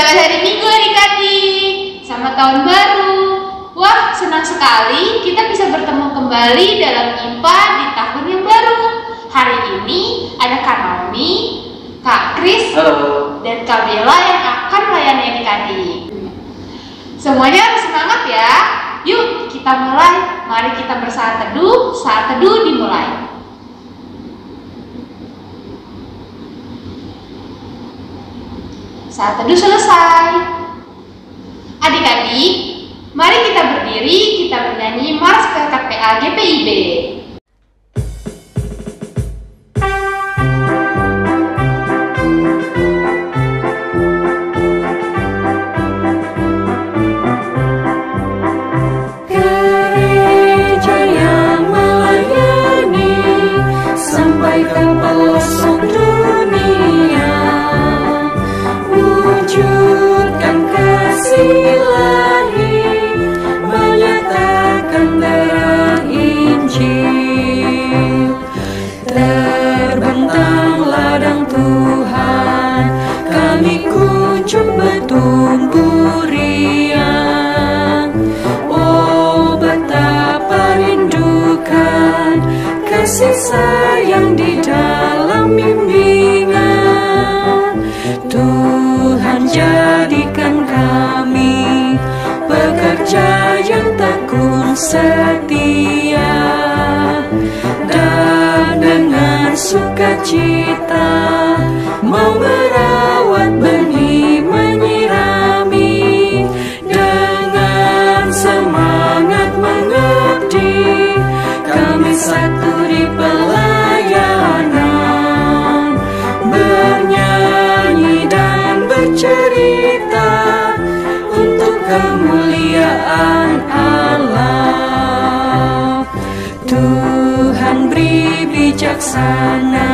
Selamat hari Minggu adik-adik, selamat tahun baru. Wah, senang sekali kita bisa bertemu kembali dalam IPA di tahun yang baru. Hari ini ada Kak Naomi, Kak Kris, dan Kak Bella yang akan melayani adik-adik. Semuanya harus semangat ya. Yuk kita mulai, mari kita bersaat teduh, saat teduh dimulai. Saat teduh selesai. Adik-adik, mari kita berdiri, kita bernyanyi Mars KKPA GPIB. Gereja yang melayani sampai ke pelosok dunia, wujudkan kasih ilahi, menyatakan terang Injil. Terbentang ladang Tuhan, kami kunjung bertumbuh riang. Oh, betapa rindukan kasih sayang di dalam bimbingan. Tuhan jadikan kami pekerja yang tekun setia, dan dengan sukacita mau merawat benih, menyirami, dengan semangat mengabdi. Kami satu di pelayanan, bernyanyi dan bercerita untuk kemuliaan Allah. Tuhan beri bijaksana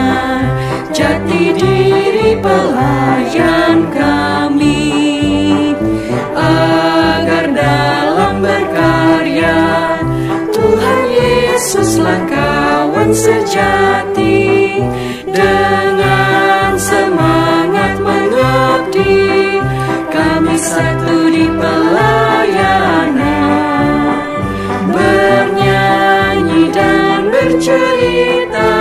jati diri pelayan kami, agar dalam berkarya Tuhan Yesuslah kawan sejati. Dengan semangat mengabdi, kami satu di pelayanan, bernyanyi dan bercerita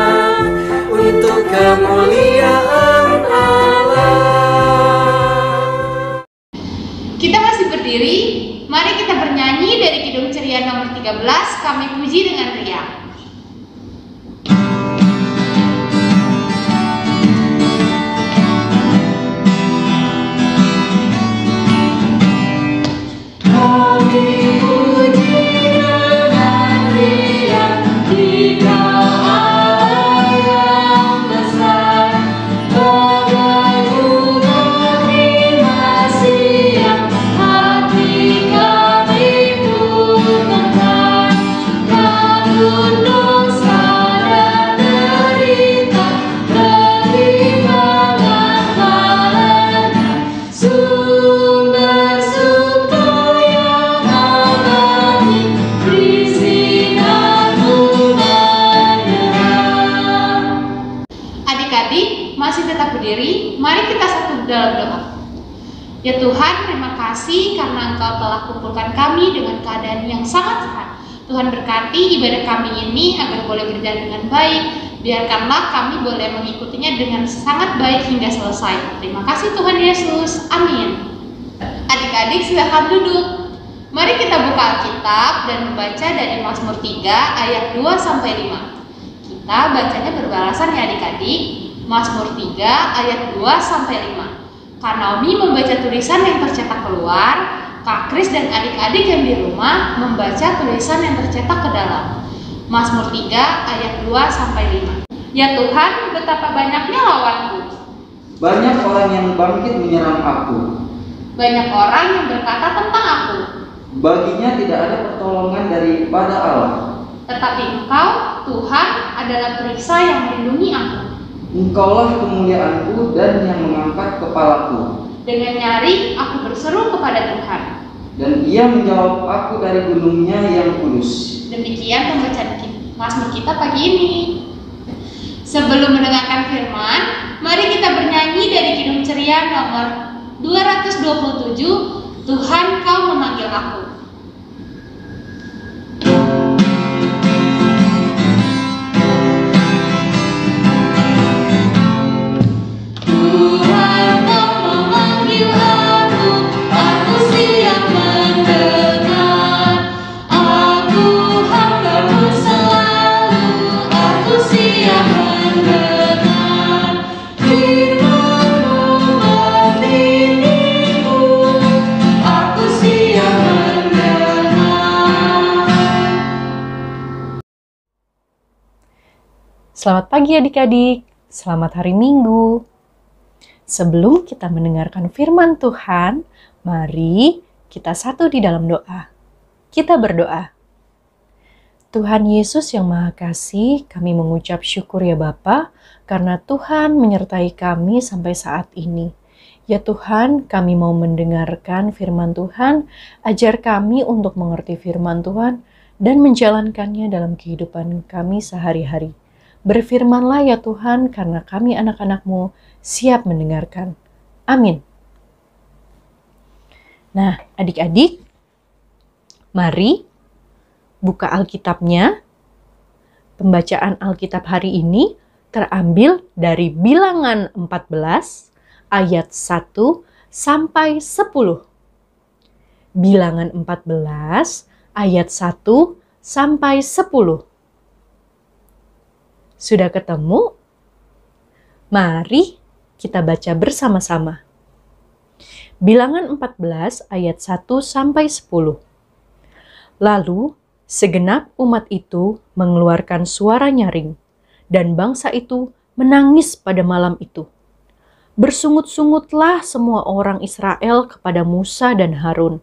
untuk kemuliaan Allah. Kita masih berdiri, mari kita bernyanyi dari Kidung Ceria nomor 13, Kami Puji dengan Riang. Ya Tuhan, terima kasih karena Engkau telah kumpulkan kami dengan keadaan yang sangat sehat. Tuhan berkati ibadah kami ini agar boleh berjalan dengan baik. Biarkanlah kami boleh mengikutinya dengan sangat baik hingga selesai. Terima kasih Tuhan Yesus. Amin. Adik-adik silakan duduk. Mari kita buka Alkitab dan membaca dari Mazmur 3 ayat 2-5. Kita bacanya berbalasan ya adik-adik. Mazmur 3 ayat 2-5. Kak Naomi membaca tulisan yang tercetak keluar, Kak Kris dan adik-adik yang di rumah membaca tulisan yang tercetak ke dalam. Mazmur 3 ayat 2-5. Ya Tuhan, betapa banyaknya lawanku. Banyak orang yang bangkit menyerang aku. Banyak orang yang berkata tentang aku. Baginya tidak ada pertolongan daripada Allah. Tetapi Engkau, Tuhan, adalah perisai yang melindungi aku. Engkaulah kemuliaanku dan yang mengangkat kepalaku. Dengan nyari aku berseru kepada Tuhan, dan Ia menjawab aku dari gunungnya yang kudus. Demikian pembacaan Mazmur kita pagi ini. Sebelum mendengarkan firman, mari kita bernyanyi dari Kidung Ceria nomor 12, 227, Tuhan kau memanggil aku. Tuhan kau memanggil aku siap mendengar. Aku hambamu selalu, aku siap mendengar. Firman-Mu membimbingku, aku siap mendengar. Selamat pagi adik-adik, selamat hari Minggu. Sebelum kita mendengarkan firman Tuhan, mari kita satu di dalam doa. Kita berdoa. Tuhan Yesus yang Maha Kasih, kami mengucap syukur ya Bapa, karena Tuhan menyertai kami sampai saat ini. Ya Tuhan, kami mau mendengarkan firman Tuhan, ajar kami untuk mengerti firman Tuhan dan menjalankannya dalam kehidupan kami sehari-hari. Berfirmanlah ya Tuhan, karena kami anak-anak-Mu siap mendengarkan. Amin. Nah, adik-adik, mari buka Alkitabnya. Pembacaan Alkitab hari ini terambil dari Bilangan 14 ayat 1 sampai 10. Bilangan 14 ayat 1 sampai 10. Sudah ketemu? Mari kita baca bersama-sama. Bilangan 14 ayat 1 sampai 10. Lalu segenap umat itu mengeluarkan suara nyaring, dan bangsa itu menangis pada malam itu. Bersungut-sungutlah semua orang Israel kepada Musa dan Harun,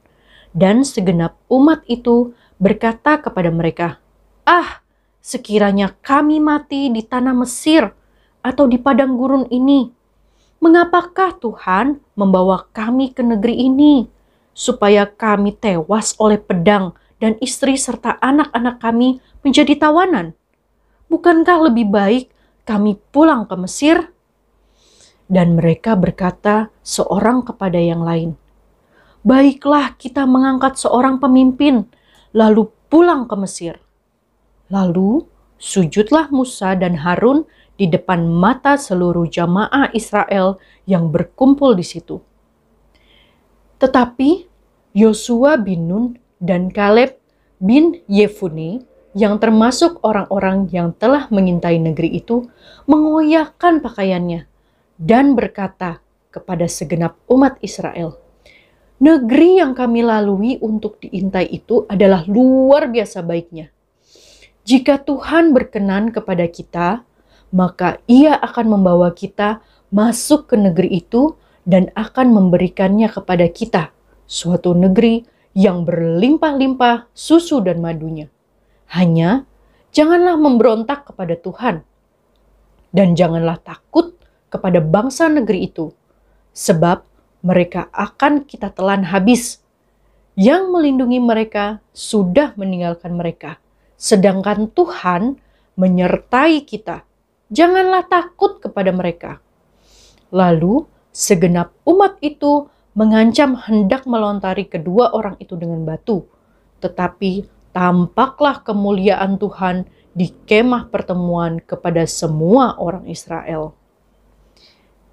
dan segenap umat itu berkata kepada mereka, "Ah, sekiranya kami mati di tanah Mesir atau di padang gurun ini, mengapakah Tuhan membawa kami ke negeri ini, supaya kami tewas oleh pedang dan istri serta anak-anak kami menjadi tawanan? Bukankah lebih baik kami pulang ke Mesir?" Dan mereka berkata seorang kepada yang lain, "Baiklah kita mengangkat seorang pemimpin, lalu pulang ke Mesir." Lalu sujudlah Musa dan Harun di depan mata seluruh jamaah Israel yang berkumpul di situ. Tetapi Yosua bin Nun dan Kaleb bin Yefune, yang termasuk orang-orang yang telah mengintai negeri itu, mengoyakkan pakaiannya dan berkata kepada segenap umat Israel, "Negeri yang kami lalui untuk diintai itu adalah luar biasa baiknya. Jika Tuhan berkenan kepada kita, maka Ia akan membawa kita masuk ke negeri itu dan akan memberikannya kepada kita, suatu negeri yang berlimpah-limpah susu dan madunya. Hanya janganlah memberontak kepada Tuhan, dan janganlah takut kepada bangsa negeri itu, sebab mereka akan kita telan habis. Yang melindungi mereka sudah meninggalkan mereka, sedangkan Tuhan menyertai kita. Janganlah takut kepada mereka." Lalu segenap umat itu mengancam hendak melontari kedua orang itu dengan batu. Tetapi tampaklah kemuliaan Tuhan di kemah pertemuan kepada semua orang Israel.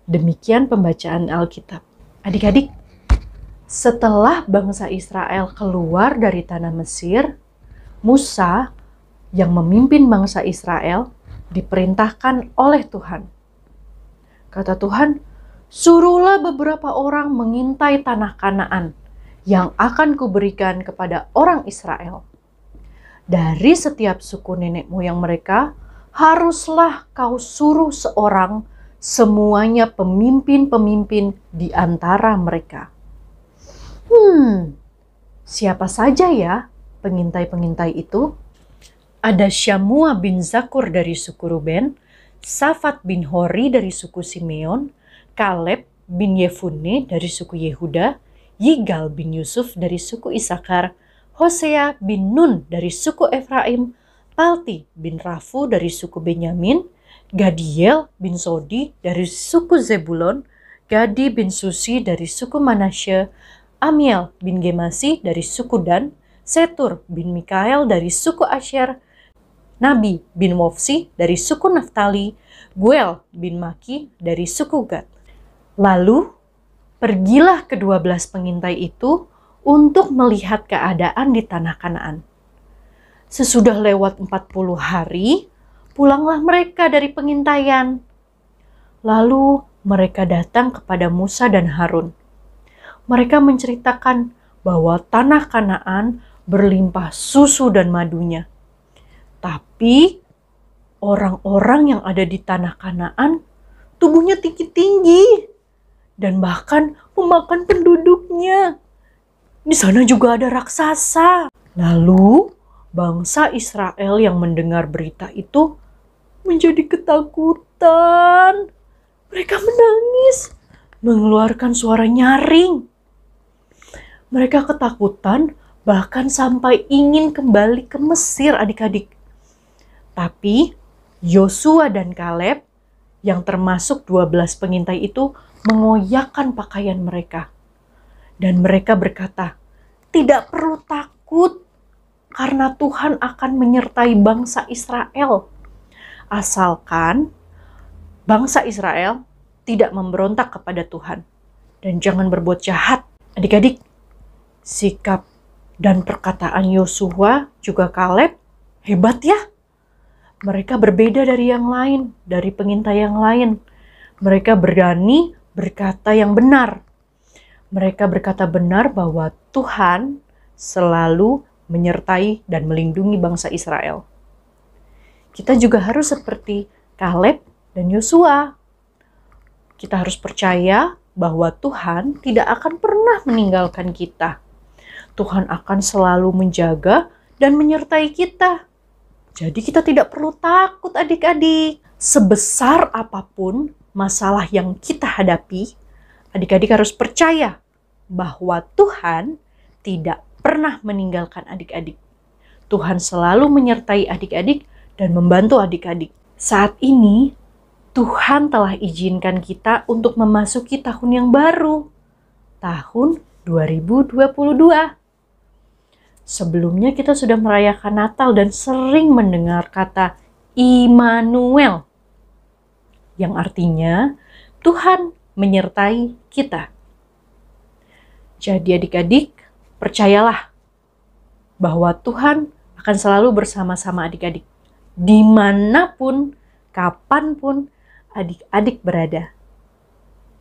Demikian pembacaan Alkitab. Adik-adik, setelah bangsa Israel keluar dari tanah Mesir, Musa yang memimpin bangsa Israel diperintahkan oleh Tuhan. Kata Tuhan, "Suruhlah beberapa orang mengintai tanah Kanaan yang akan kuberikan kepada orang Israel. Dari setiap suku nenek moyang mereka, haruslah kau suruh seorang, semuanya pemimpin-pemimpin di antara mereka." Siapa saja ya pengintai-pengintai itu? Ada Syamua bin Zakur dari suku Ruben, Safat bin Hori dari suku Simeon, Kaleb bin Yefune dari suku Yehuda, Yigal bin Yusuf dari suku Isakar, Hosea bin Nun dari suku Efraim, Palti bin Rafu dari suku Benyamin, Gadiel bin Sodi dari suku Zebulon, Gadi bin Susi dari suku Manasye, Amiel bin Gemasi dari suku Dan, Setur bin Mikael dari suku Asyer, Nabi bin Wofsi dari suku Naftali, Guel bin Maki dari suku Gad. Lalu, pergilah ke-12 pengintai itu untuk melihat keadaan di tanah Kanaan. Sesudah lewat 40 hari, pulanglah mereka dari pengintaian. Lalu mereka datang kepada Musa dan Harun. Mereka menceritakan bahwa tanah Kanaan berlimpah susu dan madunya. Tapi orang-orang yang ada di tanah Kanaan tubuhnya tinggi-tinggi dan bahkan memakan penduduknya. Di sana juga ada raksasa. Lalu bangsa Israel yang mendengar berita itu menjadi ketakutan. Mereka menangis, mengeluarkan suara nyaring. Mereka ketakutan bahkan sampai ingin kembali ke Mesir, adik-adik. Tapi Yosua dan Kaleb yang termasuk 12 pengintai itu mengoyakkan pakaian mereka. Dan mereka berkata, "Tidak perlu takut karena Tuhan akan menyertai bangsa Israel. Asalkan bangsa Israel tidak memberontak kepada Tuhan dan jangan berbuat jahat." Adik-adik, sikap dan perkataan Yosua juga Kaleb hebat ya. Mereka berbeda dari yang lain, dari pengintai yang lain. Mereka berani berkata yang benar. Mereka berkata benar bahwa Tuhan selalu menyertai dan melindungi bangsa Israel. Kita juga harus seperti Kaleb dan Yosua. Kita harus percaya bahwa Tuhan tidak akan pernah meninggalkan kita. Tuhan akan selalu menjaga dan menyertai kita. Jadi kita tidak perlu takut adik-adik. Sebesar apapun masalah yang kita hadapi, adik-adik harus percaya bahwa Tuhan tidak pernah meninggalkan adik-adik. Tuhan selalu menyertai adik-adik dan membantu adik-adik. Saat ini, Tuhan telah izinkan kita untuk memasuki tahun yang baru, tahun 2022. Sebelumnya kita sudah merayakan Natal dan sering mendengar kata Immanuel, yang artinya Tuhan menyertai kita. Jadi adik-adik, percayalah bahwa Tuhan akan selalu bersama-sama adik-adik. Dimanapun, kapanpun adik-adik berada.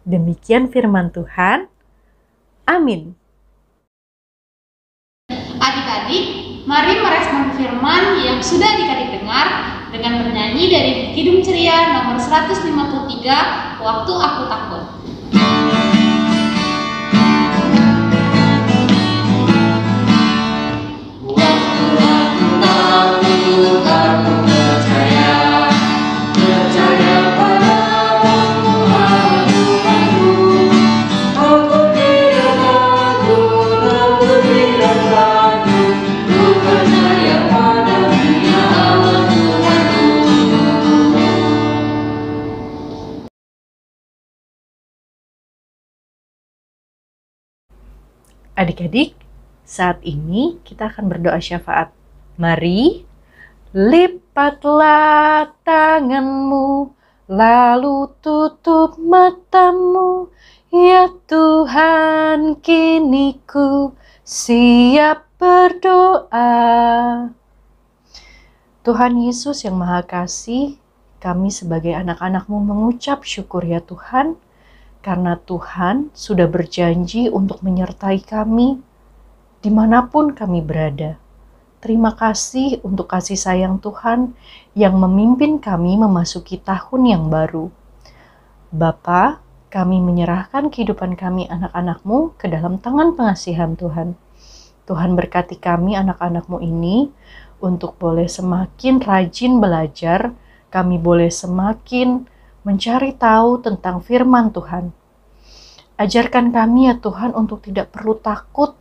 Demikian firman Tuhan. Amin. Adik-adik, mari merespon firman yang sudah adik-adik dengar dengan bernyanyi dari Kidung Ceria nomor 153, Waktu Aku Takut. Adik-adik, saat ini kita akan berdoa syafaat. Mari, lipatlah tanganmu, lalu tutup matamu. Ya Tuhan, kini ku siap berdoa. Tuhan Yesus yang Maha Kasih, kami sebagai anak-anak-Mu mengucap syukur ya Tuhan, karena Tuhan sudah berjanji untuk menyertai kami dimanapun kami berada. Terima kasih untuk kasih sayang Tuhan yang memimpin kami memasuki tahun yang baru. Bapa, kami menyerahkan kehidupan kami anak-anak-Mu ke dalam tangan pengasihan Tuhan. Tuhan berkati kami anak-anak-Mu ini untuk boleh semakin rajin belajar, kami boleh semakin mencari tahu tentang firman Tuhan. Ajarkan kami ya Tuhan untuk tidak perlu takut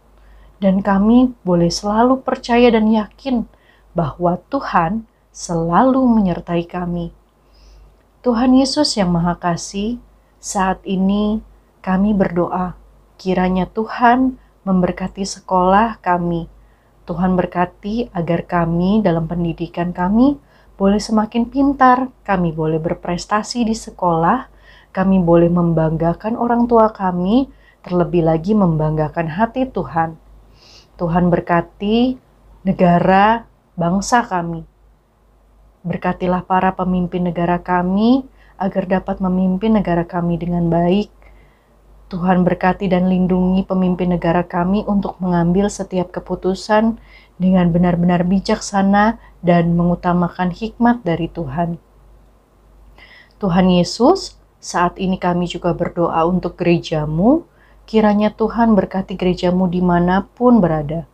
dan kami boleh selalu percaya dan yakin bahwa Tuhan selalu menyertai kami. Tuhan Yesus yang Maha Kasih, saat ini kami berdoa, kiranya Tuhan memberkati sekolah kami. Tuhan berkati agar kami dalam pendidikan kami boleh semakin pintar, kami boleh berprestasi di sekolah, kami boleh membanggakan orang tua kami, terlebih lagi membanggakan hati Tuhan. Tuhan berkati negara, bangsa kami. Berkatilah para pemimpin negara kami, agar dapat memimpin negara kami dengan baik. Tuhan berkati dan lindungi pemimpin negara kami untuk mengambil setiap keputusan dengan benar-benar bijaksana dan mengutamakan hikmat dari Tuhan. Tuhan Yesus, saat ini kami juga berdoa untuk gerejamu, kiranya Tuhan berkati gerejamu dimanapun berada.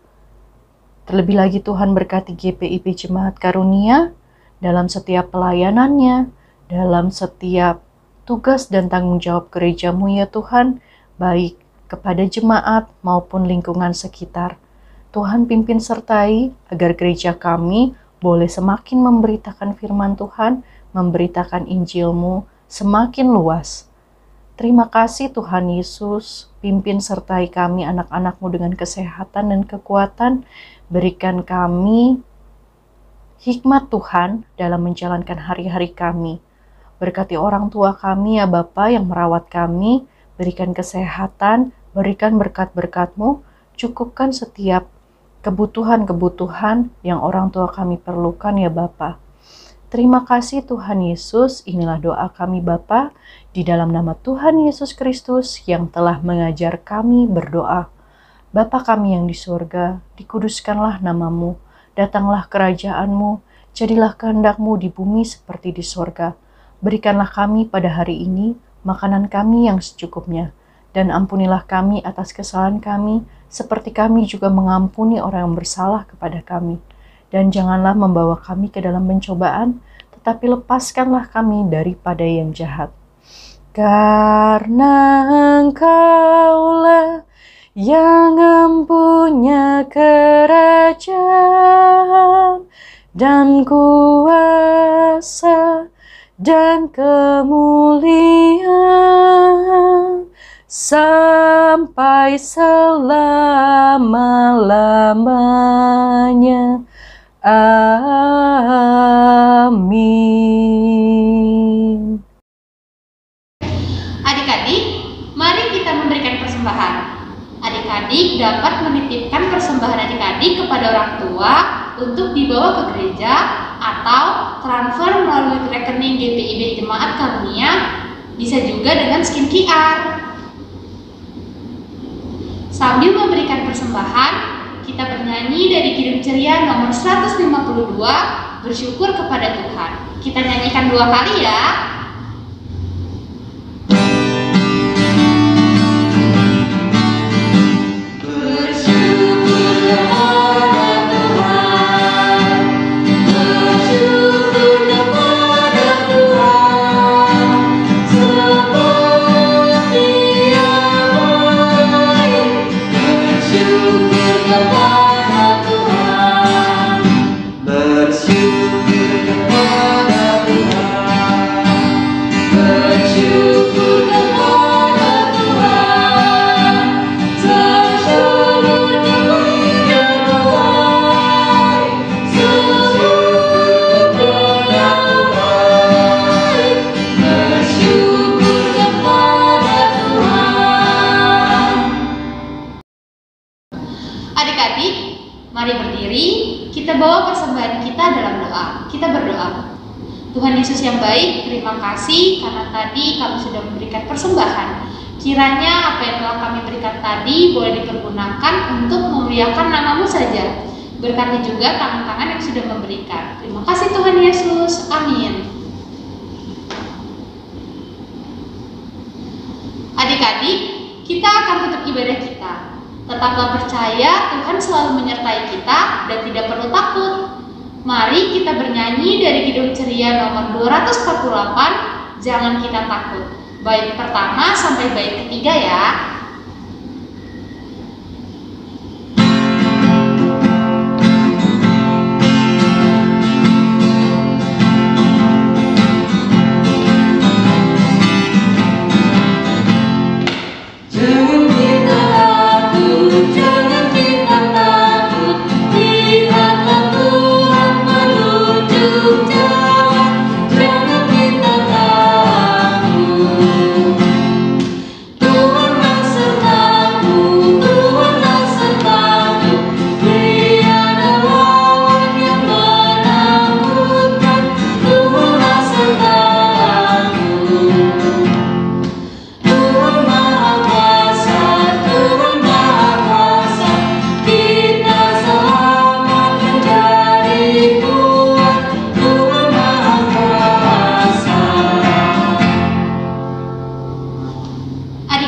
Terlebih lagi Tuhan berkati GPIB Jemaat Karunia dalam setiap pelayanannya, dalam setiap tugas dan tanggung jawab gerejamu ya Tuhan, baik kepada jemaat maupun lingkungan sekitar. Tuhan pimpin sertai agar gereja kami boleh semakin memberitakan firman Tuhan, memberitakan Injil-Mu semakin luas. Terima kasih Tuhan Yesus, pimpin sertai kami anak-anak-Mu dengan kesehatan dan kekuatan, berikan kami hikmat Tuhan dalam menjalankan hari-hari kami. Berkati orang tua kami ya Bapa yang merawat kami, berikan kesehatan, berikan berkat-berkat-Mu, cukupkan setiap kebutuhan-kebutuhan yang orang tua kami perlukan ya Bapa. Terima kasih Tuhan Yesus, inilah doa kami Bapa, di dalam nama Tuhan Yesus Kristus yang telah mengajar kami berdoa. Bapa kami yang di surga, dikuduskanlah nama-Mu, datanglah kerajaan-Mu, jadilah kehendak-Mu di bumi seperti di surga. Berikanlah kami pada hari ini makanan kami yang secukupnya, dan ampunilah kami atas kesalahan kami, seperti kami juga mengampuni orang yang bersalah kepada kami. Dan janganlah membawa kami ke dalam pencobaan, tetapi lepaskanlah kami daripada yang jahat. Karena Engkaulah yang empunya kerajaan dan kuasa dan kemuliaan sampai selama-lamanya. Amin. Adik-adik, mari kita memberikan persembahan. Adik-adik dapat menitipkan persembahan adik-adik kepada orang tua untuk dibawa ke gereja atau transfer melalui rekening GPIB Jemaat Karunia, bisa juga dengan skin QR. Sambil memberikan persembahan, kita bernyanyi dari Kidung Ceria nomor 152, bersyukur kepada Tuhan. Kita nyanyikan 2 kali ya. Adik-adik, mari berdiri, kita bawa persembahan kita dalam doa. Kita berdoa. Tuhan Yesus yang baik, terima kasih karena tadi kami sudah memberikan persembahan. Kiranya apa yang telah kami berikan tadi boleh dipergunakan untuk memuliakan nama-Mu saja. Berkati juga tangan-tangan yang sudah memberikan. Terima kasih Tuhan Yesus. Amin. Adik-adik, kita akan tutup ibadah kita. Tetaplah percaya Tuhan selalu menyertai kita dan tidak perlu takut. Mari kita bernyanyi dari Kidung Ceria nomor 248, Jangan Kita Takut. Bait pertama sampai bait ketiga ya.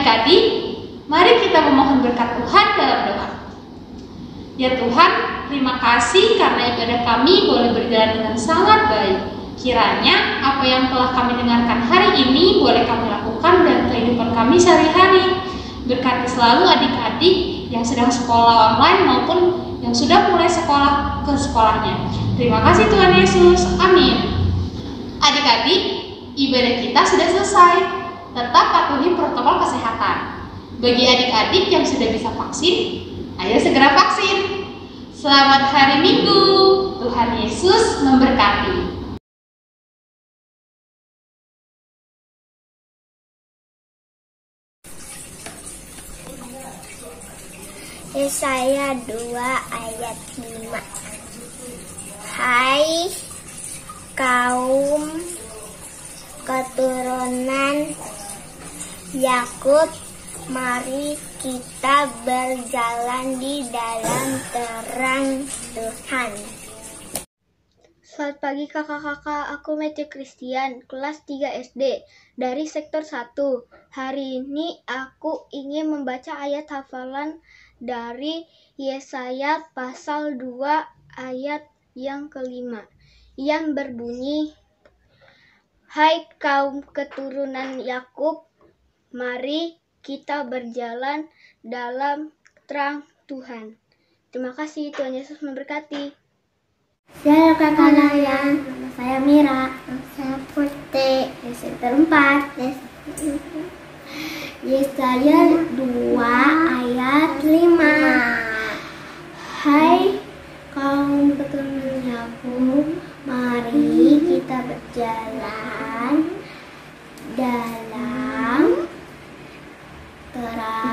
Adik-adik, mari kita memohon berkat Tuhan dalam doa. Ya Tuhan, terima kasih karena ibadah kami boleh berjalan dengan sangat baik. Kiranya apa yang telah kami dengarkan hari ini boleh kami lakukan dalam kehidupan kami sehari-hari. Berkati selalu adik-adik yang sedang sekolah online maupun yang sudah mulai sekolah ke sekolahnya. Terima kasih Tuhan Yesus. Amin. Adik-adik, ibadah kita sudah selesai. Tetap patuhi protokol kesehatan. Bagi adik-adik yang sudah bisa vaksin, ayo segera vaksin. Selamat hari Minggu. Tuhan Yesus memberkati. Yesaya 2 ayat 5. Hai kaum keturunan Yakub, mari kita berjalan di dalam terang Tuhan. Selamat pagi kakak-kakak, aku Matthew Christian, kelas 3 SD, dari sektor 1. Hari ini aku ingin membaca ayat hafalan dari Yesaya pasal 2 ayat yang kelima, yang berbunyi, Hai kaum keturunan Yakub, mari kita berjalan dalam terang Tuhan. Terima kasih, Tuhan Yesus memberkati. Saya kakak Layan, nama saya Mira, nama saya Putih, sektor 4. Yesaya 2 ayat 5. Hai kaum keturunan Yakub, mari kita berjalan dalam terang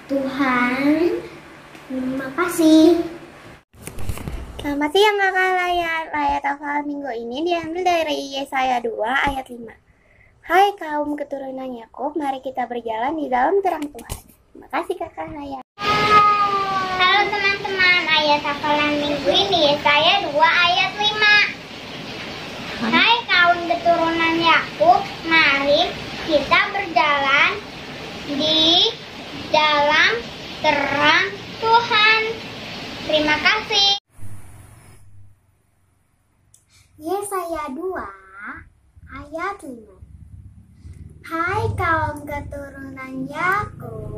Tuhan. Terima kasih. Selamat siang kakak Layan. Ayat hafalan minggu ini diambil dari Yesaya 2 ayat 5. Hai kaum keturunan Yakub, mari kita berjalan di dalam terang Tuhan. Terima kasih kakak Layan. Halo teman-teman, ayat hafalan minggu ini Yesaya 2 ayat 5. Hai kaum keturunan Yakub, mari kita berjalan di dalam terang Tuhan. Terima kasih. Yesaya 2 ayat 5. Hai kaum keturunan Yakub,